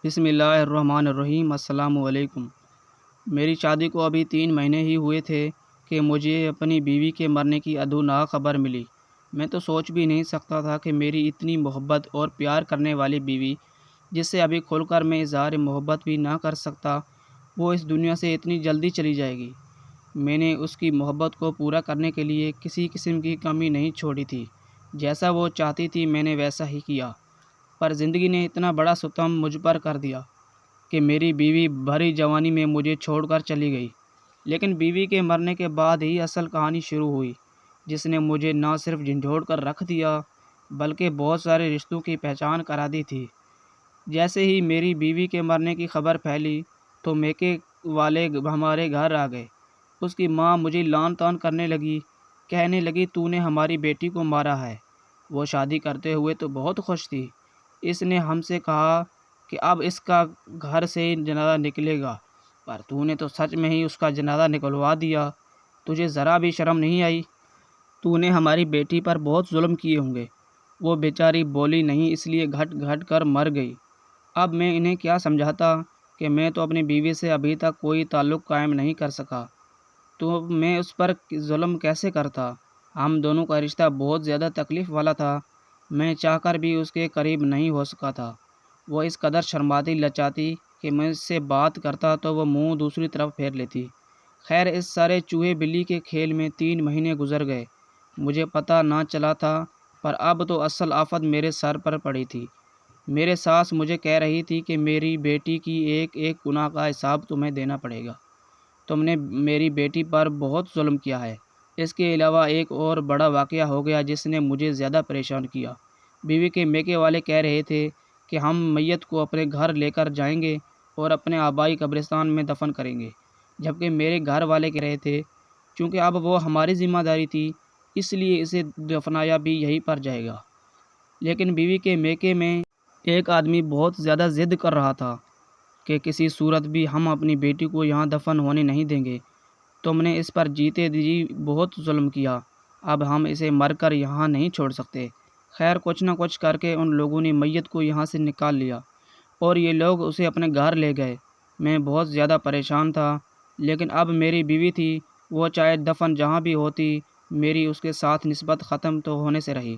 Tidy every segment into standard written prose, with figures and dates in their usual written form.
بسم اللہ الرحمن الرحیم۔ السلام علیکم۔ میری شادی کو ابھی 3 مہینے ہی ہوئے تھے کہ مجھے اپنی بیوی کے مرنے کی ادھوناک خبر ملی۔ میں تو سوچ بھی نہیں سکتا تھا کہ میری اتنی محبت اور پیار کرنے والی بیوی، جس سے ابھی کھل کر میں اظہار محبت بھی نہ کر سکتا، وہ اس دنیا سے اتنی جلدی چلی جائے گی۔ میں نے اس کی محبت کو پورا کرنے کے لیے کسی قسم کی کمی نہیں چھوڑی تھی۔ جیسا وہ چاہتی تھی میں نے ویسا ہی کیا، پر زندگی نے اتنا بڑا ستم مجھ پر کر دیا کہ میری بیوی بھری جوانی میں مجھے چھوڑ کر چلی گئی۔ لیکن بیوی کے مرنے کے بعد ہی اصل کہانی شروع ہوئی، جس نے مجھے نہ صرف جھنجھوڑ کر رکھ دیا بلکہ بہت سارے رشتوں کی پہچان کرا دی تھی۔ جیسے ہی میری بیوی کے مرنے کی خبر پھیلی تو میکے والے ہمارے گھر آ گئے۔ اس کی ماں مجھے لان تان کرنے لگی، کہنے لگی تو نے ہماری بیٹی کو مارا ہے۔ وہ شادی کرتے ہوئے تو بہت خوش تھی۔ اس نے ہم سے کہا کہ اب اس کا گھر سے جنازہ نکلے گا، پر تو نے تو سچ میں ہی اس کا جنازہ نکلوا دیا۔ تجھے ذرا بھی شرم نہیں آئی؟ تو نے ہماری بیٹی پر بہت ظلم کیے ہوں گے۔ وہ بیچاری بولی نہیں، اس لیے گھٹ گھٹ کر مر گئی۔ اب میں انہیں کیا سمجھاتا کہ میں تو اپنی بیوی سے ابھی تک کوئی تعلق قائم نہیں کر سکا، تو میں اس پر ظلم کیسے کرتا؟ ہم دونوں کا رشتہ بہت زیادہ تکلیف والا تھا۔ میں چاہ کر بھی اس کے قریب نہیں ہو سکا تھا۔ وہ اس قدر شرماتی لچاتی کہ میں اس سے بات کرتا تو وہ منہ دوسری طرف پھیر لیتی۔ خیر، اس سارے چوہے بلی کے کھیل میں 3 مہینے گزر گئے۔ مجھے پتہ نہ چلا تھا، پر اب تو اصل آفت میرے سر پر پڑی تھی۔ میرے ساس مجھے کہہ رہی تھی کہ میری بیٹی کی ایک ایک گناہ کا حساب تمہیں دینا پڑے گا۔ تم نے میری بیٹی پر بہت ظلم کیا ہے۔ اس کے علاوہ ایک اور بڑا واقعہ ہو گیا جس نے مجھے زیادہ پریشان کیا۔ بیوی کے میکے والے کہہ رہے تھے کہ ہم میت کو اپنے گھر لے کر جائیں گے اور اپنے آبائی قبرستان میں دفن کریں گے، جبکہ میرے گھر والے کہہ رہے تھے چونکہ اب وہ ہماری ذمہ داری تھی، اس لیے اسے دفنایا بھی یہیں پر جائے گا۔ لیکن بیوی کے میکے میں ایک آدمی بہت زیادہ ضد کر رہا تھا کہ کسی صورت بھی ہم اپنی بیٹی کو یہاں دفن ہونے نہیں دیں گے۔ تم نے اس پر جیتے جی بہت ظلم کیا، اب ہم اسے مر کر یہاں نہیں چھوڑ سکتے۔ خیر، کچھ نہ کچھ کر کے ان لوگوں نے میت کو یہاں سے نکال لیا اور یہ لوگ اسے اپنے گھر لے گئے۔ میں بہت زیادہ پریشان تھا، لیکن اب میری بیوی تھی، وہ چاہے دفن جہاں بھی ہوتی، میری اس کے ساتھ نسبت ختم تو ہونے سے رہی۔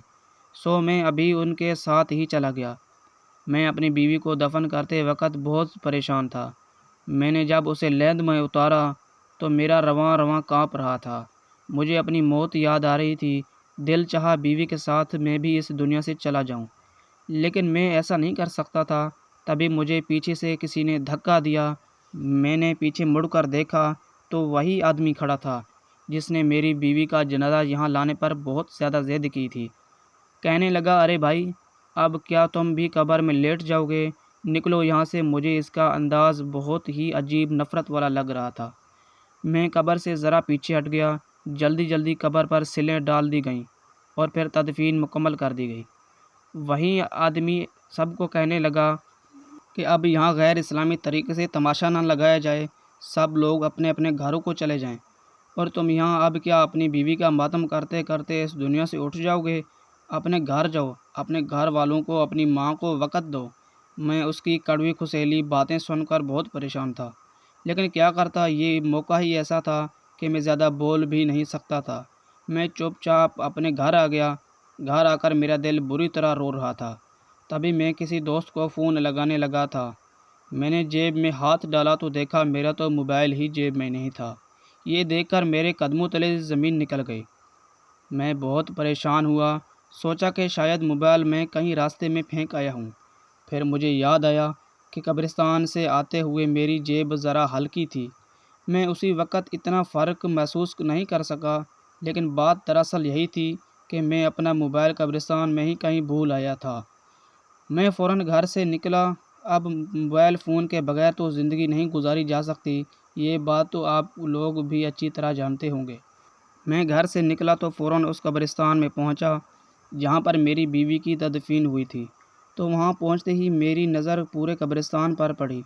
سو میں ابھی ان کے ساتھ ہی چلا گیا۔ میں اپنی بیوی کو دفن کرتے وقت بہت پریشان تھا۔ میں نے جب اسے لیند میں اتارا تو میرا رواں رواں کانپ رہا تھا۔ مجھے اپنی موت یاد آ رہی تھی۔ دل چاہا بیوی کے ساتھ میں بھی اس دنیا سے چلا جاؤں، لیکن میں ایسا نہیں کر سکتا تھا۔ تبھی مجھے پیچھے سے کسی نے دھکا دیا۔ میں نے پیچھے مڑ کر دیکھا تو وہی آدمی کھڑا تھا جس نے میری بیوی کا جنازہ یہاں لانے پر بہت زیادہ ضد کی تھی۔ کہنے لگا، ارے بھائی، اب کیا تم بھی قبر میں لیٹ جاؤ گے؟ نکلو یہاں سے۔ مجھے اس کا انداز بہت ہی عجیب، نفرت والا لگ رہا تھا۔ میں قبر سے ذرا پیچھے ہٹ گیا۔ جلدی جلدی قبر پر سلیں ڈال دی گئیں اور پھر تدفین مکمل کر دی گئی۔ وہیں آدمی سب کو کہنے لگا کہ اب یہاں غیر اسلامی طریقے سے تماشا نہ لگایا جائے، سب لوگ اپنے اپنے گھروں کو چلے جائیں، اور تم یہاں اب کیا اپنی بیوی کا ماتم کرتے کرتے اس دنیا سے اٹھ جاؤ گے؟ اپنے گھر جاؤ، اپنے گھر والوں کو، اپنی ماں کو وقت دو۔ میں اس کی کڑوی کھسیلی باتیں سن کر بہت پریشان تھا، لیکن کیا کرتا، یہ موقع ہی ایسا تھا کہ میں زیادہ بول بھی نہیں سکتا تھا۔ میں چپ چاپ اپنے گھر آ گیا۔ گھر آ کر میرا دل بری طرح رو رہا تھا۔ تبھی میں کسی دوست کو فون لگانے لگا تھا۔ میں نے جیب میں ہاتھ ڈالا تو دیکھا میرا تو موبائل ہی جیب میں نہیں تھا۔ یہ دیکھ کر میرے قدموں تلے زمین نکل گئی۔ میں بہت پریشان ہوا، سوچا کہ شاید موبائل میں کہیں راستے میں پھینک آیا ہوں۔ پھر مجھے یاد آیا کہ قبرستان سے آتے ہوئے میری جیب ذرا ہلکی تھی۔ میں اسی وقت اتنا فرق محسوس نہیں کر سکا، لیکن بات دراصل یہی تھی کہ میں اپنا موبائل قبرستان میں ہی کہیں بھول آیا تھا۔ میں فوراً گھر سے نکلا۔ اب موبائل فون کے بغیر تو زندگی نہیں گزاری جا سکتی، یہ بات تو آپ لوگ بھی اچھی طرح جانتے ہوں گے۔ میں گھر سے نکلا تو فوراً اس قبرستان میں پہنچا جہاں پر میری بیوی کی تدفین ہوئی تھی۔ تو وہاں پہنچتے ہی میری نظر پورے قبرستان پر پڑی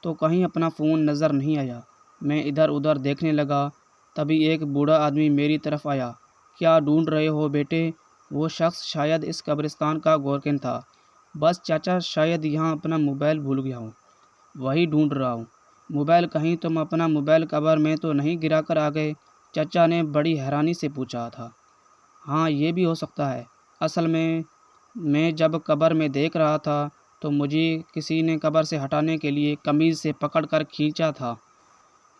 تو کہیں اپنا فون نظر نہیں آیا۔ میں ادھر ادھر دیکھنے لگا، تبھی ایک بوڑھا آدمی میری طرف آیا۔ کیا ڈھونڈ رہے ہو بیٹے؟ وہ شخص شاید اس قبرستان کا گورکن تھا۔ بس چاچا، شاید یہاں اپنا موبائل بھول گیا ہوں۔ وہی ڈھونڈ رہا ہوں۔ موبائل کہیں تم اپنا موبائل قبر میں تو نہیں گرا کر آ گئے؟ چچا نے بڑی حیرانی سے پوچھا تھا۔ ہاں یہ بھی ہو سکتا ہے۔ اصل میں جب قبر میں دیکھ رہا تھا تو مجھے کسی نے قبر سے ہٹانے کے لیے قمیض سے پکڑ کر کھینچا تھا۔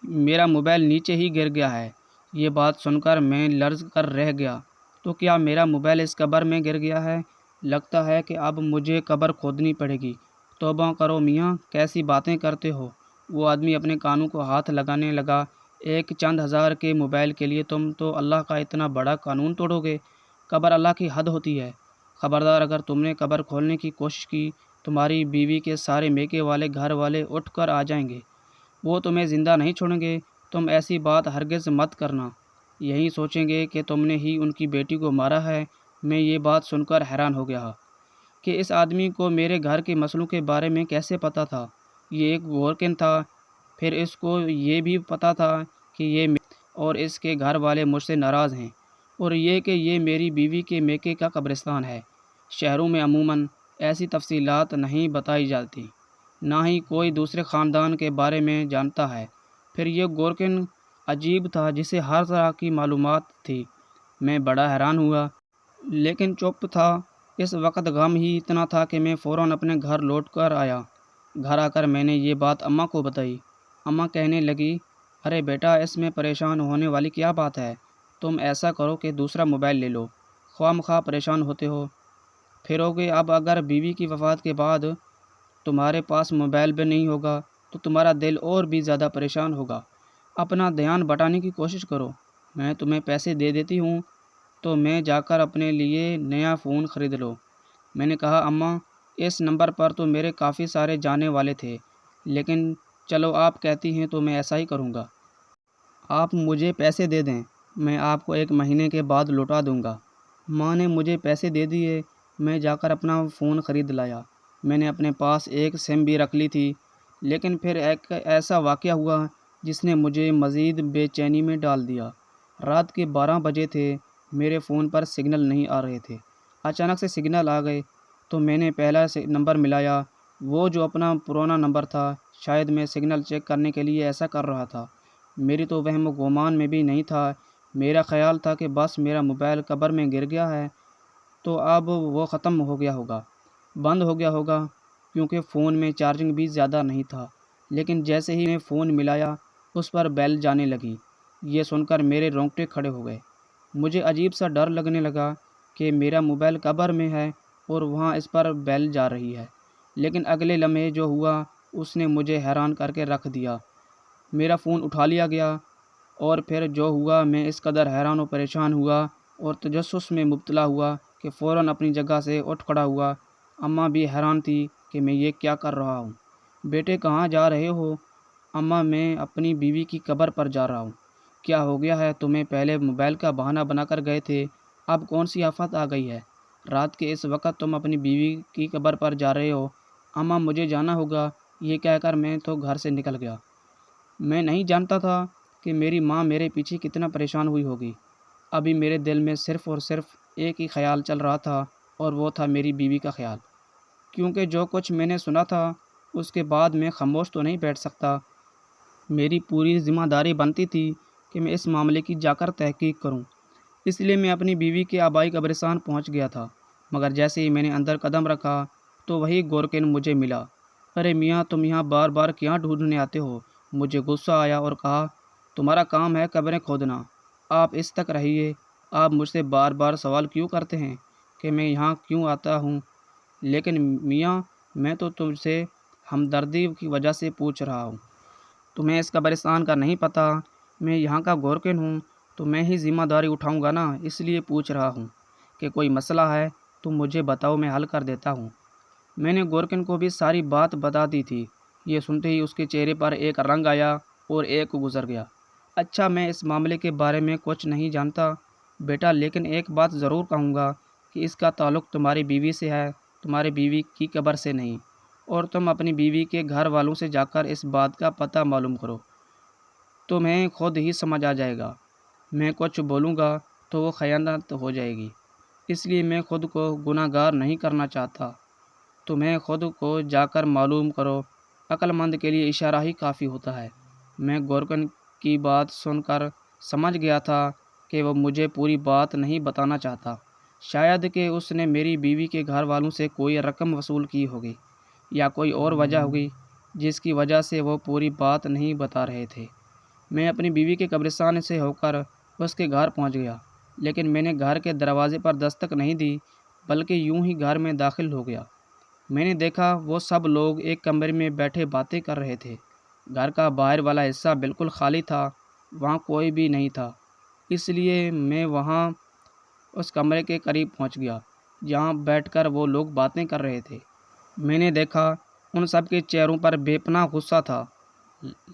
میرا موبائل نیچے ہی گر گیا ہے۔ یہ بات سن کر میں لرز کر رہ گیا۔ تو کیا میرا موبائل اس قبر میں گر گیا ہے؟ لگتا ہے کہ اب مجھے قبر کھودنی پڑے گی۔ توبہ کرو میاں، کیسی باتیں کرتے ہو؟ وہ آدمی اپنے کانوں کو ہاتھ لگانے لگا۔ ایک چند ہزار کے موبائل کے لیے تم تو اللہ کا اتنا بڑا قانون توڑو گے؟ قبر اللہ کی حد ہوتی ہے۔ خبردار، اگر تم نے قبر کھولنے کی کوشش کی تمہاری بیوی کے سارے میکے والے گھر والے اٹھ کر آ جائیں گے۔ وہ تمہیں زندہ نہیں چھوڑیں گے۔ تم ایسی بات ہرگز مت کرنا۔ یہی سوچیں گے کہ تم نے ہی ان کی بیٹی کو مارا ہے۔ میں یہ بات سن کر حیران ہو گیا کہ اس آدمی کو میرے گھر کے مسئلوں کے بارے میں کیسے پتہ تھا۔ یہ ایک گورکن تھا، پھر اس کو یہ بھی پتہ تھا کہ یہ اور اس کے گھر والے مجھ سے ناراض ہیں، اور یہ کہ یہ میری بیوی کے میکے کا قبرستان ہے۔ شہروں میں عموماً ایسی تفصیلات نہیں بتائی جاتی، نہ ہی کوئی دوسرے خاندان کے بارے میں جانتا ہے۔ پھر یہ گورکن عجیب تھا جسے ہر طرح کی معلومات تھی۔ میں بڑا حیران ہوا لیکن چپ تھا۔ اس وقت غم ہی اتنا تھا کہ میں فوراً اپنے گھر لوٹ کر آیا۔ گھر آ کر میں نے یہ بات اماں کو بتائی۔ اماں کہنے لگی، ارے بیٹا، اس میں پریشان ہونے والی کیا بات ہے؟ تم ایسا کرو کہ دوسرا موبائل لے لو، خواہ مخواہ پریشان ہوتے ہو پھروگے۔ اب اگر بیوی کی وفات کے بعد تمہارے پاس موبائل بھی نہیں ہوگا تو تمہارا دل اور بھی زیادہ پریشان ہوگا۔ اپنا دھیان بٹانے کی کوشش کرو۔ میں تمہیں پیسے دے دیتی ہوں تو میں جا کر اپنے لیے نیا فون خرید لو۔ میں نے کہا، اماں، اس نمبر پر تو میرے کافی سارے جانے والے تھے، لیکن چلو آپ کہتی ہیں تو میں ایسا ہی کروں گا۔ آپ مجھے پیسے دے دیں، میں آپ کو 1 مہینے کے بعد لوٹا دوں گا۔ ماں نے مجھے پیسے دے دیے۔ میں جا کر اپنا فون خرید لایا۔ میں نے اپنے پاس ایک سم بھی رکھ لی تھی، لیکن پھر ایک ایسا واقعہ ہوا جس نے مجھے مزید بے چینی میں ڈال دیا۔ رات کے 12 بجے تھے، میرے فون پر سگنل نہیں آ رہے تھے۔ اچانک سے سگنل آ گئے تو میں نے پہلا نمبر ملایا، وہ جو اپنا پرانا نمبر تھا۔ شاید میں سگنل چیک کرنے کے لیے ایسا کر رہا تھا۔ میری تو وہم و گمان میں بھی نہیں تھا۔ میرا خیال تھا کہ بس میرا موبائل قبر میں گر گیا ہے تو اب وہ ختم ہو گیا ہوگا، بند ہو گیا ہوگا، کیونکہ فون میں چارجنگ بھی زیادہ نہیں تھا۔ لیکن جیسے ہی میں فون ملایا اس پر بیل جانے لگی۔ یہ سن کر میرے رونگٹے کھڑے ہو گئے۔ مجھے عجیب سا ڈر لگنے لگا کہ میرا موبائل قبر میں ہے اور وہاں اس پر بیل جا رہی ہے۔ لیکن اگلے لمحے جو ہوا اس نے مجھے حیران کر کے رکھ دیا۔ میرا فون اٹھا لیا گیا اور پھر جو ہوا میں اس قدر حیران و پریشان ہوا اور تجسس میں مبتلا ہوا کہ فوراً اپنی جگہ سے اٹھ کھڑا ہوا۔ اماں بھی حیران تھی کہ میں یہ کیا کر رہا ہوں۔ بیٹے، کہاں جا رہے ہو؟ اماں، میں اپنی بیوی کی قبر پر جا رہا ہوں۔ کیا ہو گیا ہے تمہیں؟ پہلے موبائل کا بہانہ بنا کر گئے تھے، اب کون سی آفت آ گئی ہے؟ رات کے اس وقت تم اپنی بیوی کی قبر پر جا رہے ہو؟ اماں، مجھے جانا ہوگا۔ یہ کہہ کر میں تو گھر سے نکل گیا۔ میں نہیں جانتا تھا کہ میری ماں میرے پیچھے کتنا پریشان ہوئی ہوگی۔ ابھی میرے دل میں صرف اور صرف ایک ہی خیال چل رہا تھا، اور وہ تھا میری بیوی کا خیال۔ کیونکہ جو کچھ میں نے سنا تھا اس کے بعد میں خاموش تو نہیں بیٹھ سکتا۔ میری پوری ذمہ داری بنتی تھی کہ میں اس معاملے کی جا کر تحقیق کروں۔ اس لیے میں اپنی بیوی کے آبائی قبرستان پہنچ گیا تھا، مگر جیسے ہی میں نے اندر قدم رکھا تو وہی گورکن مجھے ملا۔ ارے میاں، تم یہاں بار بار کیا ڈھونڈنے آتے ہو؟ مجھے غصہ آیا اور کہا، تمہارا کام ہے قبریں کھودنا، آپ اس تک رہیے۔ آپ مجھ سے بار بار سوال کیوں کرتے ہیں کہ میں یہاں کیوں آتا ہوں؟ لیکن میاں، میں تو تم سے ہمدردی کی وجہ سے پوچھ رہا ہوں۔ تمہیں اس قبرستان کا نہیں پتہ؟ میں یہاں کا گورکن ہوں تو میں ہی ذمہ داری اٹھاؤں گا نا، اس لیے پوچھ رہا ہوں کہ کوئی مسئلہ ہے تو مجھے بتاؤ، میں حل کر دیتا ہوں۔ میں نے گورکن کو بھی ساری بات بتا دی تھی۔ یہ سنتے ہی اس کے چہرے پر ایک رنگ آیا اور ایک گزر گیا۔ اچھا، میں اس معاملے کے بارے میں کچھ نہیں جانتا بیٹا، لیکن ایک بات ضرور کہوں گا کہ اس کا تعلق تمہاری بیوی سے ہے، تمہاری بیوی کی قبر سے نہیں۔ اور تم اپنی بیوی کے گھر والوں سے جا کر اس بات کا پتہ معلوم کرو، تمہیں خود ہی سمجھ آ جائے گا۔ میں کچھ بولوں گا تو وہ خیانت ہو جائے گی، اس لیے میں خود کو گناہ گار نہیں کرنا چاہتا۔ تمہیں خود کو جا کر معلوم کرو عقل مند کے لیے اشارہ ہی کافی ہوتا ہے۔ میں گورکن کی بات سن کر سمجھ گیا تھا کہ وہ مجھے پوری بات نہیں بتانا چاہتا۔ شاید کہ اس نے میری بیوی کے گھر والوں سے کوئی رقم وصول کی ہوگی یا کوئی اور وجہ ہوگی جس کی وجہ سے وہ پوری بات نہیں بتا رہے تھے۔ میں اپنی بیوی کے قبرستان سے ہو کر اس کے گھر پہنچ گیا، لیکن میں نے گھر کے دروازے پر دستک نہیں دی بلکہ یوں ہی گھر میں داخل ہو گیا۔ میں نے دیکھا وہ سب لوگ ایک کمرے میں بیٹھے باتیں کر رہے تھے۔ گھر کا باہر والا حصہ بالکل خالی تھا، وہاں کوئی بھی نہیں تھا، اس لیے میں وہاں اس کمرے کے قریب پہنچ گیا جہاں بیٹھ کر وہ لوگ باتیں کر رہے تھے۔ میں نے دیکھا ان سب کے چہروں پر بے پناہ غصہ تھا،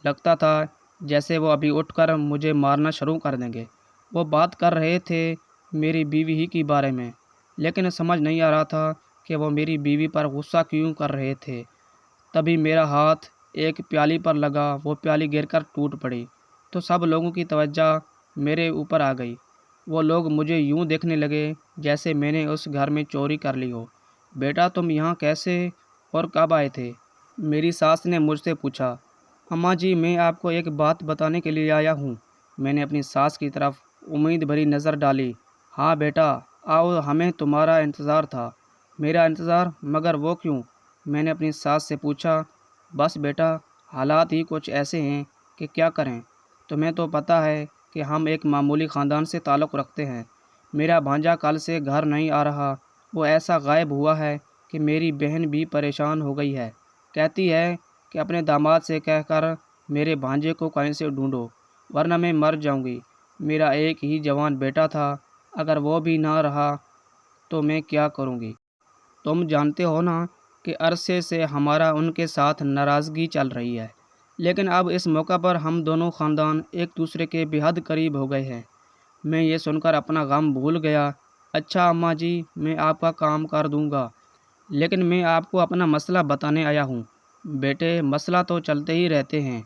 لگتا تھا جیسے وہ ابھی اٹھ کر مجھے مارنا شروع کر دیں گے۔ وہ بات کر رہے تھے میری بیوی ہی کے بارے میں، لیکن سمجھ نہیں آ رہا تھا کہ وہ میری بیوی پر غصہ کیوں کر رہے تھے۔ تبھی میرا ہاتھ ایک پیالی پر لگا، وہ پیالی گر کر ٹوٹ پڑی تو سب لوگوں کی توجہ میرے اوپر آ گئی۔ وہ لوگ مجھے یوں دیکھنے لگے جیسے میں نے اس گھر میں چوری کر لی ہو۔ بیٹا تم یہاں کیسے اور کب آئے تھے؟ میری ساس نے مجھ سے پوچھا۔ اماں جی میں آپ کو ایک بات بتانے کے لیے آیا ہوں۔ میں نے اپنی ساس کی طرف امید بھری نظر ڈالی۔ ہاں بیٹا آؤ، ہمیں تمہارا انتظار تھا۔ میرا انتظار؟ مگر وہ کیوں؟ میں نے اپنی ساس سے پوچھا۔ بس بیٹا حالات ہی کچھ ایسے ہیں کہ کیا کریں، تمہیں تو پتہ ہے کہ ہم ایک معمولی خاندان سے تعلق رکھتے ہیں۔ میرا بھانجا کل سے گھر نہیں آ رہا، وہ ایسا غائب ہوا ہے کہ میری بہن بھی پریشان ہو گئی ہے۔ کہتی ہے کہ اپنے داماد سے کہہ کر میرے بھانجے کو کہیں سے ڈھونڈو ورنہ میں مر جاؤں گی۔ میرا ایک ہی جوان بیٹا تھا، اگر وہ بھی نہ رہا تو میں کیا کروں گی؟ تم جانتے ہو نا کہ عرصے سے ہمارا ان کے ساتھ ناراضگی چل رہی ہے، لیکن اب اس موقع پر ہم دونوں خاندان ایک دوسرے کے بے حد قریب ہو گئے ہیں۔ میں یہ سن کر اپنا غم بھول گیا۔ اچھا اماں جی میں آپ کا کام کر دوں گا، لیکن میں آپ کو اپنا مسئلہ بتانے آیا ہوں۔ بیٹے مسئلہ تو چلتے ہی رہتے ہیں۔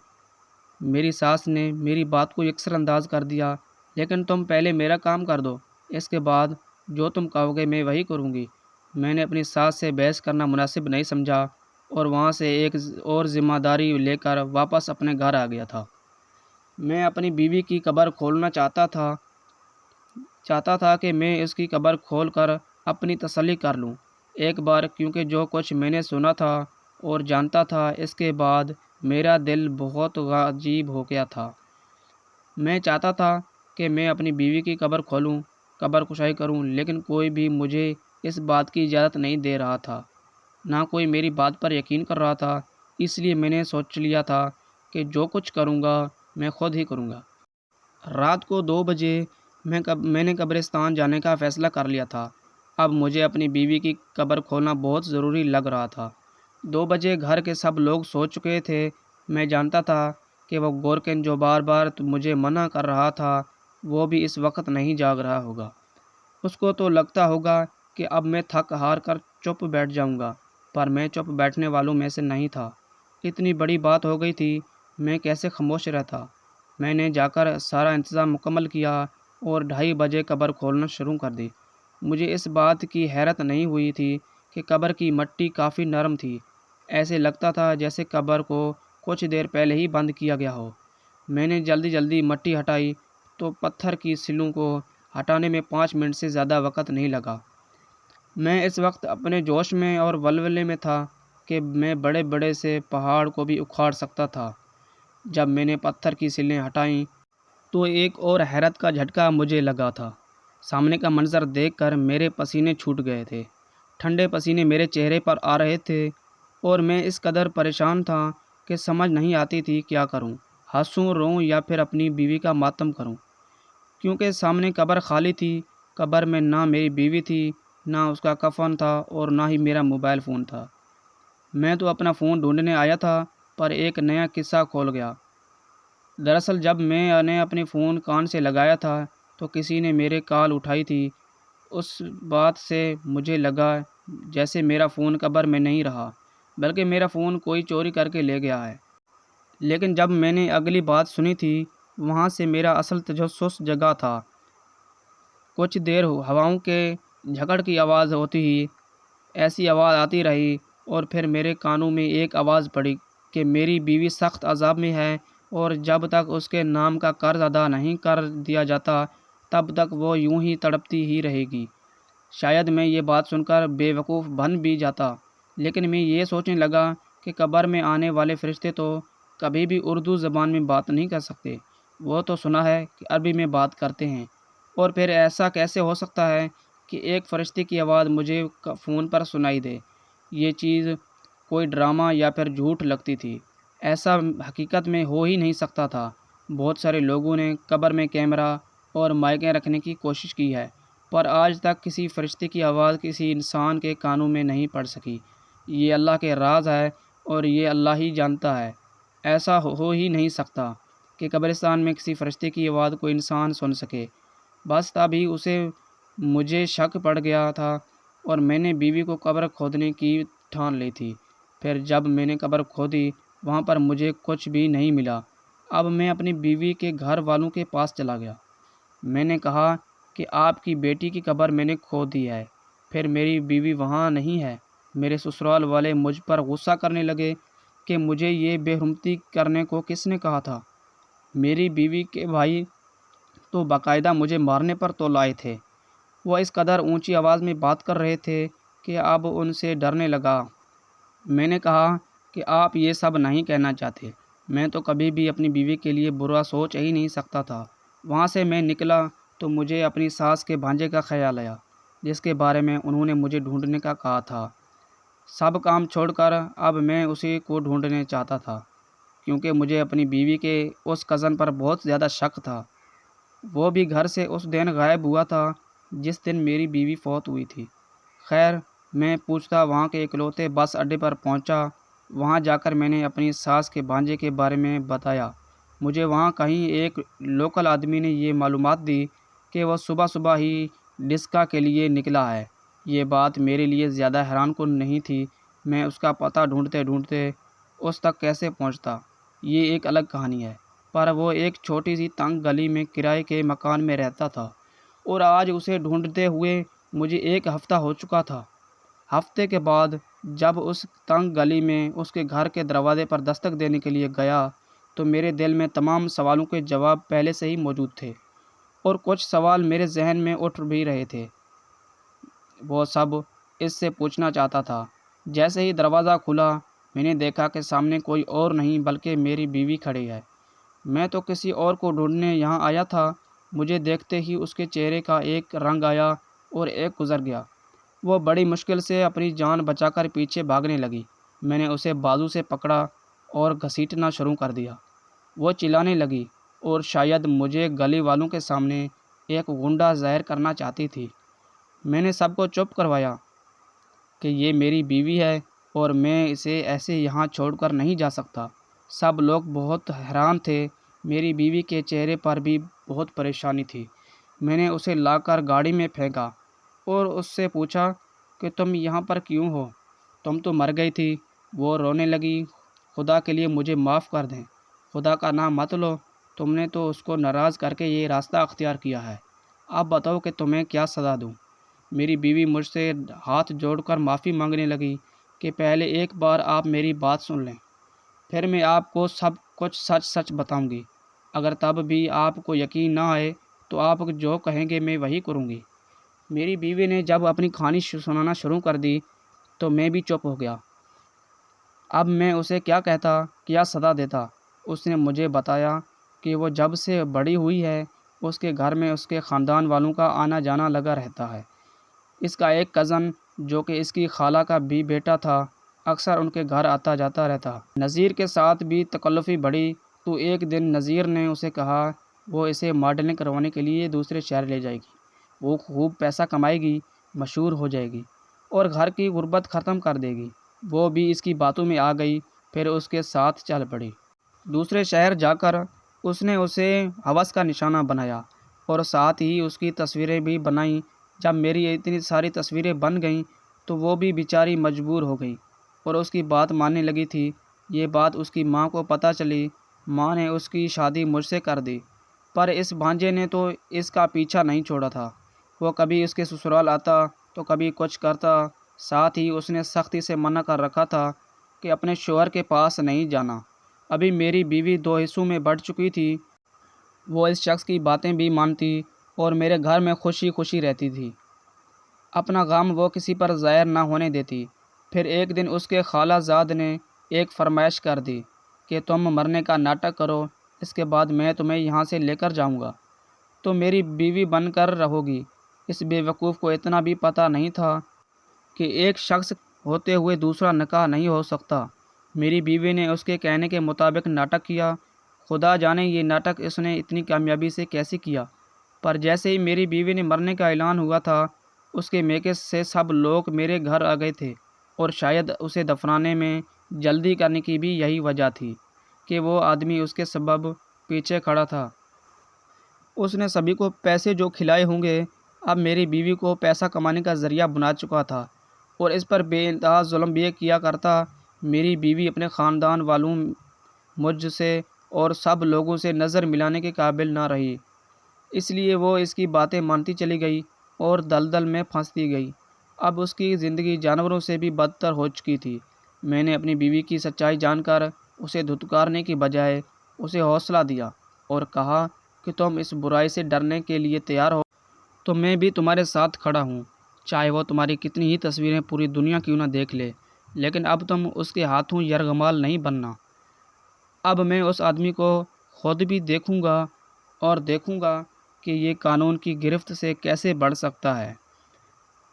میری ساس نے میری بات کو یکسر انداز کر دیا۔ لیکن تم پہلے میرا کام کر دو، اس کے بعد جو تم کہو گے میں وہی کروں گی۔ میں نے اپنی ساس سے بحث کرنا مناسب نہیں سمجھا اور وہاں سے ایک اور ذمہ داری لے کر واپس اپنے گھر آ گیا تھا۔ میں اپنی بیوی کی قبر کھولنا چاہتا تھا کہ میں اس کی قبر کھول کر اپنی تسلی کر لوں ایک بار، کیونکہ جو کچھ میں نے سنا تھا اور جانتا تھا اس کے بعد میرا دل بہت عجیب ہو گیا تھا۔ میں چاہتا تھا کہ میں اپنی بیوی کی قبر کھولوں، قبر کشائی کروں، لیکن کوئی بھی مجھے اس بات کی اجازت نہیں دے رہا تھا، نہ کوئی میری بات پر یقین کر رہا تھا۔ اس لیے میں نے سوچ لیا تھا کہ جو کچھ کروں گا میں خود ہی کروں گا۔ رات کو 2 بجے میں نے قبرستان جانے کا فیصلہ کر لیا تھا۔ اب مجھے اپنی بیوی کی قبر کھولنا بہت ضروری لگ رہا تھا۔ 2 بجے گھر کے سب لوگ سو چکے تھے۔ میں جانتا تھا کہ وہ گورکن جو بار بار مجھے منع کر رہا تھا وہ بھی اس وقت نہیں جاگ رہا ہوگا۔ اس کو تو لگتا ہوگا کہ اب میں تھک ہار کر چپ بیٹھ جاؤں گا، پر میں چپ بیٹھنے والوں میں سے نہیں تھا۔ اتنی بڑی بات ہو گئی تھی، میں کیسے خاموش رہتا؟ میں نے جا کر سارا انتظام مکمل کیا اور 2:30 بجے قبر کھولنا شروع کر دی۔ مجھے اس بات کی حیرت نہیں ہوئی تھی کہ قبر کی مٹی کافی نرم تھی، ایسے لگتا تھا جیسے قبر کو کچھ دیر پہلے ہی بند کیا گیا ہو۔ میں نے جلدی مٹی ہٹائی تو پتھر کی سلوں کو ہٹانے میں 5 منٹ سے زیادہ وقت نہیں لگا۔ میں اس وقت اپنے جوش میں اور ولولے میں تھا کہ میں بڑے بڑے سے پہاڑ کو بھی اکھاڑ سکتا تھا۔ جب میں نے پتھر کی سلیں ہٹائیں تو ایک اور حیرت کا جھٹکا مجھے لگا تھا۔ سامنے کا منظر دیکھ کر میرے پسینے چھوٹ گئے تھے، ٹھنڈے پسینے میرے چہرے پر آ رہے تھے اور میں اس قدر پریشان تھا کہ سمجھ نہیں آتی تھی کیا کروں، ہنسوں، روؤں یا پھر اپنی بیوی کا ماتم کروں، کیونکہ سامنے قبر خالی تھی۔ قبر میں نہ میری بیوی تھی، نہ اس کا کفن تھا اور نہ ہی میرا موبائل فون تھا۔ میں تو اپنا فون ڈھونڈنے آیا تھا، پر ایک نیا قصہ کھول گیا۔ دراصل جب میں نے اپنے فون کان سے لگایا تھا تو کسی نے میرے کال اٹھائی تھی۔ اس بات سے مجھے لگا جیسے میرا فون قبر میں نہیں رہا، بلکہ میرا فون کوئی چوری کر کے لے گیا ہے۔ لیکن جب میں نے اگلی بات سنی تھی وہاں سے میرا اصل تجسس جگا تھا۔ کچھ دیر ہواؤں کے جھکڑ کی آواز ہوتی ہی ایسی آواز آتی رہی اور پھر میرے کانوں میں ایک آواز پڑی، کہ میری بیوی سخت عذاب میں ہے اور جب تک اس کے نام کا قرض ادا نہیں کر دیا جاتا تب تک وہ یوں ہی تڑپتی ہی رہے گی۔ شاید میں یہ بات سن کر بے وقوف بن بھی جاتا، لیکن میں یہ سوچنے لگا کہ قبر میں آنے والے فرشتے تو کبھی بھی اردو زبان میں بات نہیں کر سکتے، وہ تو سنا ہے کہ عربی میں بات کرتے ہیں، اور پھر ایسا کیسے ہو سکتا ہے کہ ایک فرشتے کی آواز مجھے فون پر سنائی دے؟ یہ چیز کوئی ڈرامہ یا پھر جھوٹ لگتی تھی، ایسا حقیقت میں ہو ہی نہیں سکتا تھا۔ بہت سارے لوگوں نے قبر میں کیمرہ اور مائکیں رکھنے کی کوشش کی ہے، پر آج تک کسی فرشتے کی آواز کسی انسان کے کانوں میں نہیں پڑ سکی۔ یہ اللہ کے راز ہے اور یہ اللہ ہی جانتا ہے۔ ایسا ہو ہی نہیں سکتا کہ قبرستان میں کسی فرشتے کی آواز کو انسان سن سکے۔ بس تبھی مجھے شک پڑ گیا تھا اور میں نے بیوی کو قبر کھودنے کی ٹھان لی تھی۔ پھر جب میں نے قبر کھودی وہاں پر مجھے کچھ بھی نہیں ملا۔ اب میں اپنی بیوی کے گھر والوں کے پاس چلا گیا۔ میں نے کہا کہ آپ کی بیٹی کی قبر میں نے کھود دی ہے۔ پھر میری بیوی وہاں نہیں ہے۔ میرے سسرال والے مجھ پر غصہ کرنے لگے کہ مجھے یہ بے حرمتی کرنے کو کس نے کہا تھا۔ میری بیوی کے بھائی تو باقاعدہ مجھے مارنے پر تو لائے تھے۔ وہ اس قدر اونچی آواز میں بات کر رہے تھے کہ اب ان سے ڈرنے لگا۔ میں نے کہا کہ آپ یہ سب نہیں کہنا چاہتے، میں تو کبھی بھی اپنی بیوی کے لیے برا سوچ ہی نہیں سکتا تھا۔ وہاں سے میں نکلا تو مجھے اپنی ساس کے بھانجے کا خیال آیا، جس کے بارے میں انہوں نے مجھے ڈھونڈنے کا کہا تھا۔ سب کام چھوڑ کر اب میں اسی کو ڈھونڈنے چاہتا تھا، کیونکہ مجھے اپنی بیوی کے اس کزن پر بہت زیادہ شک تھا۔ وہ بھی گھر سے اس دن غائب ہوا تھا جس دن میری بیوی فوت ہوئی تھی۔ خیر، میں پوچھتا وہاں کے اکلوتے بس اڈے پر پہنچا۔ وہاں جا کر میں نے اپنی ساس کے بھانجے کے بارے میں بتایا۔ مجھے وہاں کہیں ایک لوکل آدمی نے یہ معلومات دی کہ وہ صبح صبح ہی ڈسکا کے لیے نکلا ہے۔ یہ بات میرے لیے زیادہ حیران کن نہیں تھی۔ میں اس کا پتہ ڈھونڈتے ڈھونڈتے اس تک کیسے پہنچتا، یہ ایک الگ کہانی ہے، پر وہ ایک چھوٹی سی تنگ گلی میں کرائے کے مکان میں رہتا تھا، اور آج اسے ڈھونڈتے ہوئے مجھے ایک ہفتہ ہو چکا تھا۔ ہفتے کے بعد جب اس تنگ گلی میں اس کے گھر کے دروازے پر دستک دینے کے لیے گیا تو میرے دل میں تمام سوالوں کے جواب پہلے سے ہی موجود تھے، اور کچھ سوال میرے ذہن میں اٹھ بھی رہے تھے۔ وہ سب اس سے پوچھنا چاہتا تھا۔ جیسے ہی دروازہ کھلا میں نے دیکھا کہ سامنے کوئی اور نہیں بلکہ میری بیوی کھڑی ہے۔ میں تو کسی اور کو ڈھونڈنے یہاں آیا تھا۔ مجھے دیکھتے ہی اس کے چہرے کا ایک رنگ آیا اور ایک گزر گیا۔ وہ بڑی مشکل سے اپنی جان بچا کر پیچھے بھاگنے لگی۔ میں نے اسے بازو سے پکڑا اور گھسیٹنا شروع کر دیا۔ وہ چلانے لگی اور شاید مجھے گلی والوں کے سامنے ایک غنڈہ ظاہر کرنا چاہتی تھی۔ میں نے سب کو چپ کروایا کہ یہ میری بیوی ہے اور میں اسے ایسے یہاں چھوڑ کر نہیں جا سکتا۔ سب لوگ بہت حیران تھے۔ میری بیوی کے چہرے پر بھی بہت پریشانی تھی۔ میں نے اسے لا کر گاڑی میں پھینکا اور اس سے پوچھا کہ تم یہاں پر کیوں ہو؟ تم تو مر گئی تھی۔ وہ رونے لگی۔ خدا کے لیے مجھے معاف کر دیں، خدا کا نام مت لو، تم نے تو اس کو ناراض کر کے یہ راستہ اختیار کیا ہے، اب بتاؤ کہ تمہیں کیا سزا دوں؟ میری بیوی مجھ سے ہاتھ جوڑ کر معافی مانگنے لگی کہ پہلے ایک بار آپ میری بات سن لیں، پھر میں آپ کو سب کچھ سچ سچ بتاؤں گی۔ اگر تب بھی آپ کو یقین نہ آئے تو آپ جو کہیں گے میں وہی کروں گی۔ میری بیوی نے جب اپنی کہانی سنانا شروع کر دی تو میں بھی چپ ہو گیا۔ اب میں اسے کیا کہتا، کیا سزا دیتا؟ اس نے مجھے بتایا کہ وہ جب سے بڑی ہوئی ہے اس کے گھر میں اس کے خاندان والوں کا آنا جانا لگا رہتا ہے۔ اس کا ایک کزن جو کہ اس کی خالہ کا بھی بیٹا تھا اکثر ان کے گھر آتا جاتا رہتا۔ نذیر کے ساتھ بھی تکلفی بڑھی تو ایک دن نذیر نے اسے کہا وہ اسے ماڈلنگ کروانے کے لیے دوسرے شہر لے جائے گی، وہ خوب پیسہ کمائے گی، مشہور ہو جائے گی اور گھر کی غربت ختم کر دے گی۔ وہ بھی اس کی باتوں میں آ گئی، پھر اس کے ساتھ چل پڑی۔ دوسرے شہر جا کر اس نے اسے ہوس کا نشانہ بنایا اور ساتھ ہی اس کی تصویریں بھی بنائیں۔ جب میری اتنی ساری تصویریں بن گئیں تو وہ بھی بیچاری مجبور ہو گئی اور اس کی بات ماننے لگی تھی۔ یہ بات اس کی ماں کو پتہ چلی۔ ماں نے اس کی شادی مجھ سے کر دی، پر اس بھانجے نے تو اس کا پیچھا نہیں چھوڑا تھا۔ وہ کبھی اس کے سسرال آتا تو کبھی کچھ کرتا۔ ساتھ ہی اس نے سختی سے منع کر رکھا تھا کہ اپنے شوہر کے پاس نہیں جانا۔ ابھی میری بیوی 2 حصوں میں بٹ چکی تھی۔ وہ اس شخص کی باتیں بھی مانتی اور میرے گھر میں خوشی خوشی رہتی تھی۔ اپنا غم وہ کسی پر ظاہر نہ ہونے دیتی۔ پھر ایک دن اس کے خالہ زاد نے ایک فرمائش کر دی کہ تم مرنے کا ناٹک کرو، اس کے بعد میں تمہیں یہاں سے لے کر جاؤں گا تو میری بیوی بن کر رہو گی۔ اس بے وقوف کو اتنا بھی پتہ نہیں تھا کہ ایک شخص ہوتے ہوئے دوسرا نکاح نہیں ہو سکتا۔ میری بیوی نے اس کے کہنے کے مطابق ناٹک کیا۔ خدا جانے یہ ناٹک اس نے اتنی کامیابی سے کیسے کیا، پر جیسے ہی میری بیوی نے مرنے کا اعلان ہوا تھا، اس کے میکے سے سب لوگ میرے گھر آ گئے تھے، اور شاید اسے دفنانے میں جلدی کرنے کی بھی یہی وجہ تھی کہ وہ آدمی اس کے سبب پیچھے کھڑا تھا۔ اس نے سبھی کو پیسے جو کھلائے ہوں گے، اب میری بیوی کو پیسہ کمانے کا ذریعہ بنا چکا تھا، اور اس پر بے انتہا ظلم بھی کیا کرتا۔ میری بیوی اپنے خاندان والوں، مجھ سے اور سب لوگوں سے نظر ملانے کے قابل نہ رہی، اس لیے وہ اس کی باتیں مانتی چلی گئی اور دلدل میں پھنستی گئی۔ اب اس کی زندگی جانوروں سے بھی بدتر ہو چکی تھی۔ میں نے اپنی بیوی کی سچائی جان کر اسے دھتکارنے کی بجائے اسے حوصلہ دیا اور کہا کہ تم اس برائی سے ڈرنے کے لیے تیار ہو تو میں بھی تمہارے ساتھ کھڑا ہوں، چاہے وہ تمہاری کتنی ہی تصویریں پوری دنیا کیوں نہ دیکھ لے، لیکن اب تم اس کے ہاتھوں یرغمال نہیں بننا۔ اب میں اس آدمی کو خود بھی دیکھوں گا اور دیکھوں گا کہ یہ قانون کی گرفت سے کیسے بڑھ سکتا ہے۔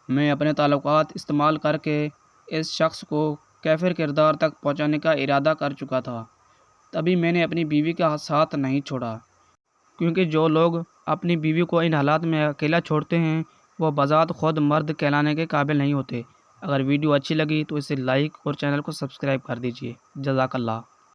میں اپنے تعلقات استعمال کر کے اس شخص کو کافر کردار تک پہنچانے کا ارادہ کر چکا تھا۔ تبھی میں نے اپنی بیوی کا ساتھ نہیں چھوڑا، کیونکہ جو لوگ اپنی بیوی کو ان حالات میں اکیلا چھوڑتے ہیں وہ بذات خود مرد کہلانے کے قابل نہیں ہوتے۔ اگر ویڈیو اچھی لگی تو اسے لائک اور چینل کو سبسکرائب کر دیجیے۔ جزاک اللہ۔